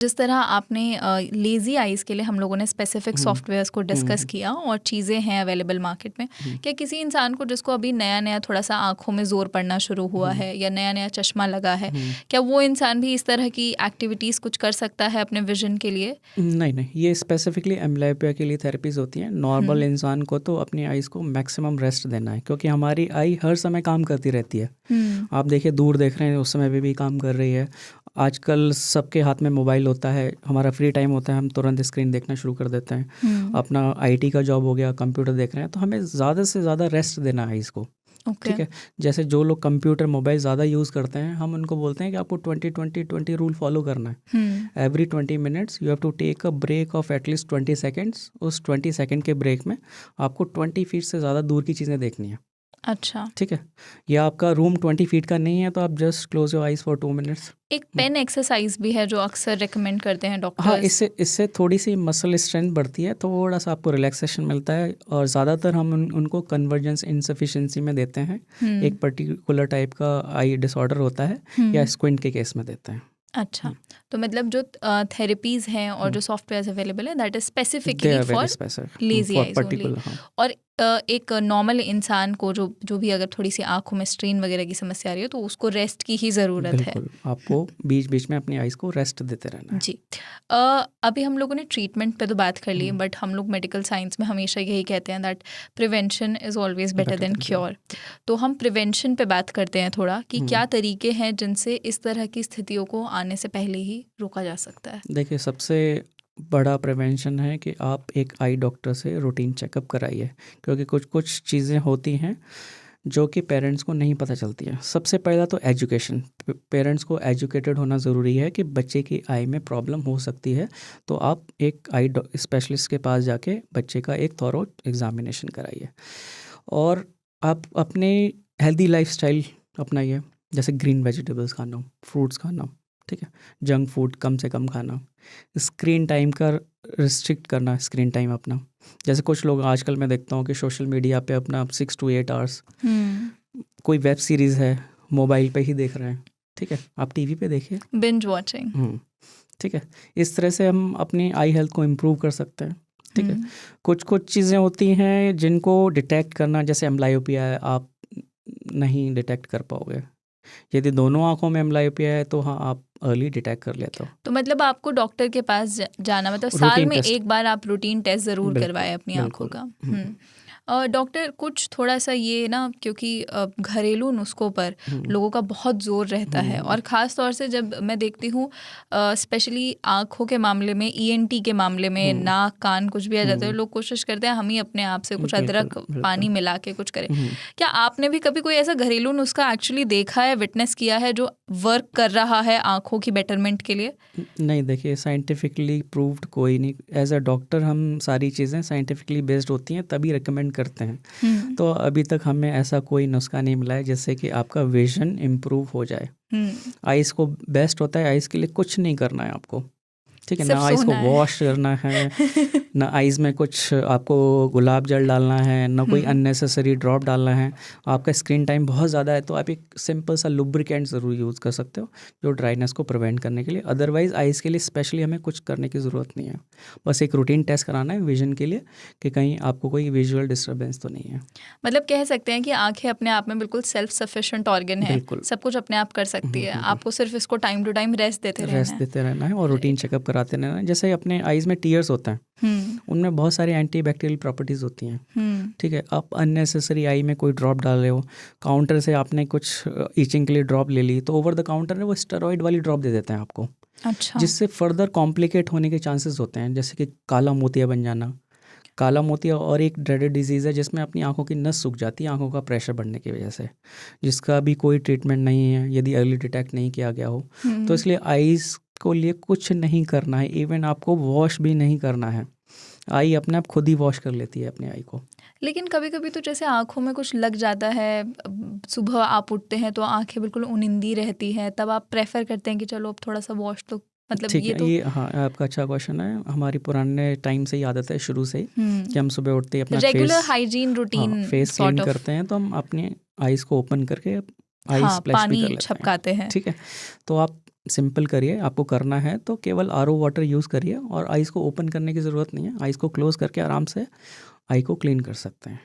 जिस तरह आपने लेज़ी आइज़ के लिए हम लोगों ने स्पेसिफिक सॉफ्टवेयर्स को डिस्कस किया और चीज़ें हैं अवेलेबल मार्केट में, क्या किसी इंसान को जिसको अभी नया नया थोड़ा सा आँखों में ज़ोर पड़ना शुरू हुआ है या नया नया चश्मा लगा है, क्या वो इंसान भी इस तरह की एक्टिविटीज़ कुछ कर सकता है अपने विजन के लिए? नहीं, ये स्पेसिफिकली एम्ब्लायोपिया के लिए थेरेपीज़ होती हैं। नॉर्मल इंसान को तो अपनी आइज़ को मैक्सिमम रेस्ट देना है, क्योंकि हमारी आई हर समय काम करती रहती है। आप देखिए, दूर देख रहे हैं, उस समय पे भी काम कर रही है। आजकल सबके हाथ में मोबाइल होता है, हमारा फ्री टाइम होता है, हम तुरंत स्क्रीन देखना शुरू कर देते हैं। अपना आईटी का जॉब हो गया, कंप्यूटर देख रहे हैं, तो हमें ज़्यादा से ज़्यादा रेस्ट देना है आइज़ को। ठीक है। जैसे जो लोग कंप्यूटर मोबाइल ज़्यादा यूज़ करते हैं, हम उनको बोलते हैं कि आपको 20-20-20 रूल फॉलो करना है। Every 20 minutes you have to take a break of at least 20 seconds. उस 20 सेकेंड के ब्रेक में आपको 20 फीट से ज़्यादा दूर की चीज़ें देखनी है। अच्छा, ठीक है। या आपका रूम 20 फीट का नहीं है तो आप just close your eyes for 2 minutes. एक पेन एक्सरसाइज भी है जो अक्सर रिकमेंड करते हैं हाँ, डॉक्टर्स। इससे थोड़ी सी मसल स्ट्रेंथ बढ़ती है, थोड़ा सा आपको रिलैक्सेशन मिलता है। और ज़्यादातर हम उनको कन्वर्जेंस इनसफिशिएंसी में देते हैं। एक पर्टिकुलर टाइप का आई डिसऑर्डर होता है, या स्क्विंट के केस में देते हैं। अच्छा, तो मतलब जो थेरेपीज़ हैं और जो सॉफ्टवेयर्स अवेलेबल है that is they specifically are for very specific lazy for eyes only. Particular. हाँ, और एक नॉर्मल इंसान को जो भी अगर थोड़ी सी आंखों में स्ट्रेन वगैरह की समस्या आ रही है तो उसको रेस्ट की ही ज़रूरत है। बिल्कुल, आपको बीच बीच में अपनी आइज़ को रेस्ट देते रहना है। जी। अभी हम लोगों ने ट्रीटमेंट पे तो बात कर ली, बट हम लोग मेडिकल साइंस में हमेशा यही कहते हैं that prevention is always better than cure. तो हम प्रिवेंशन पे बात करते हैं थोड़ा कि क्या तरीके हैं जिनसे इस तरह की स्थितियों को आने से पहले ही रोका जा सकता है। देखिए, सबसे बड़ा प्रिवेंशन है कि आप एक आई डॉक्टर से रूटीन चेकअप कराइए, क्योंकि कुछ कुछ चीज़ें होती हैं जो कि पेरेंट्स को नहीं पता चलती है। सबसे पहला तो एजुकेशन, पेरेंट्स को एजुकेटेड होना ज़रूरी है कि बच्चे की आई में प्रॉब्लम हो सकती है, तो आप एक आई स्पेशलिस्ट के पास जाके बच्चे का एक थॉरो एग्जामिनेशन कराइए। और आप अपने हेल्दी लाइफस्टाइल अपनाइए, जैसे ग्रीन वेजिटेबल्स खाना, फ्रूट्स खाना, ठीक है, जंक फूड कम से कम खाना, स्क्रीन टाइम का रिस्ट्रिक्ट करना, स्क्रीन टाइम अपना। जैसे कुछ लोग आजकल मैं देखता हूँ कि सोशल मीडिया पे अपना 6 to 8 आवर्स कोई वेब सीरीज़ है मोबाइल पे ही देख रहे हैं। ठीक है, आप टीवी पे देखिए, बिंज वॉचिंग। ठीक है। इस तरह से हम अपनी आई हेल्थ को इम्प्रूव कर सकते हैं। ठीक है। कुछ कुछ चीज़ें होती हैं जिनको डिटेक्ट करना, जैसे एम्ब्लायोपिया है, आप नहीं डिटेक्ट कर पाओगे। यदि दोनों आंखों में एम्ब्लायोपिया है तो हाँ, आप अर्ली डिटेक्ट कर लेते हो। तो मतलब आपको डॉक्टर के पास जाना, मतलब साल रूटीन में टेस्ट, एक बार आप रूटीन टेस्ट ज़रूर बिल्कुल करवाएं अपनी आंखों बिल्कुल। का। डॉक्टर, कुछ थोड़ा सा ये ना, क्योंकि घरेलू नुस्खों पर लोगों का बहुत ज़ोर रहता है, और ख़ास तौर से जब मैं देखती हूँ स्पेशली आँखों के मामले में, ईएनटी के मामले में, नाक कान कुछ भी आ जाता है, लोग कोशिश करते हैं हम ही अपने आप से कुछ अदरक पानी मिला के कुछ करें। क्या आपने भी कभी कोई ऐसा घरेलू नुस्खा एक्चुअली देखा है, विटनेस किया है, जो वर्क कर रहा है आँखों की बेटरमेंट के लिए? नहीं, देखिए, साइंटिफिकली प्रूव्ड कोई नहीं। एज अ डॉक्टर हम सारी चीज़ें साइंटिफिकली बेस्ड होती हैं तभी रिकमेंड करते हैं। तो अभी तक हमें ऐसा कोई नुस्खा नहीं मिला है जिससे कि आपका विजन इम्प्रूव हो जाए। आइज़ को बेस्ट होता है, आइज़ के लिए कुछ नहीं करना है आपको। ठीक है, ना आइज़ को वॉश करना है, ना आइज़ में कुछ आपको गुलाब जल डालना है, ना कोई अननेसेसरी ड्रॉप डालना है। आपका स्क्रीन टाइम बहुत ज़्यादा है तो आप एक सिंपल सा लुब्रिकेंट ज़रूर यूज़ कर सकते हो, जो ड्राइनेस को प्रिवेंट करने के लिए। अदरवाइज़ आइज़ के लिए स्पेशली हमें कुछ करने की ज़रूरत नहीं है। बस एक रूटीन टेस्ट कराना है विजन के लिए कि कहीं आपको कोई विजुअल डिस्टर्बेंस तो नहीं है। मतलब कह सकते हैं कि आंखें अपने आप में बिल्कुल सेल्फ सफिशिएंट ऑर्गन है, बिल्कुल, सब कुछ अपने आप कर सकती है, आपको सिर्फ इसको टाइम टू टाइम रेस्ट देते रहना है। और रूटीन चेकअप कराते रहना है। जैसे अपने आइज़ में टीयर्स होते हैं, उनमें बहुत सारी एंटी बैक्टीरियल प्रॉपर्टीज़ होती हैं। ठीक है, आप अननेसेसरी आई में कोई ड्रॉप डाल रहे हो, काउंटर से आपने कुछ ईचिंग के लिए ड्रॉप ले ली, तो ओवर द काउंटर में वो स्टेरॉइड वाली ड्रॉप दे देते हैं आपको। अच्छा। जिससे फर्दर कॉम्प्लिकेट होने के चांसेस होते हैं, जैसे कि काला मोतिया बन जाना। काला मोतिया और एक ड्रेडेड डिजीज़ है जिसमें अपनी आंखों की नस सूख जाती है आंखों का प्रेशर बढ़ने की वजह से, जिसका भी कोई ट्रीटमेंट नहीं है यदि अर्ली डिटेक्ट नहीं किया गया हो। तो इसलिए आईज़ को लिए कुछ नहीं करना है, इवन आपको वॉश भी नहीं करना है। आई अपने आप खुद ही वॉश कर लेती है अपनी आई को। लेकिन कभी कभी तो जैसे आंखों में कुछ लग जाता है, सुबह आप उठते हैं तो आंखें बिल्कुल उनिंदी रहती हैं, तब आप प्रेफर करते हैं कि चलो अब थोड़ा सा वॉश तो, मतलब ठीक ये है, तो ये हाँ, आपका अच्छा क्वेश्चन है। हमारी पुराने टाइम से ही आदत है, शुरू से ही, कि हम सुबह उठते ही अपना regular hygiene routine face clean sort of, करते हैं, तो हम अपनी आईज़ को ओपन करके आई हाँ, स्प्लैश भी कर पानी लेते हैं। छपकाते हैं। ठीक है, तो आप सिंपल करिए, आपको करना है तो केवल आरओ वाटर यूज़ करिए और आइज़ को ओपन करने की ज़रूरत नहीं है, आइज़ को क्लोज़ करके आराम से आई को क्लीन कर सकते हैं।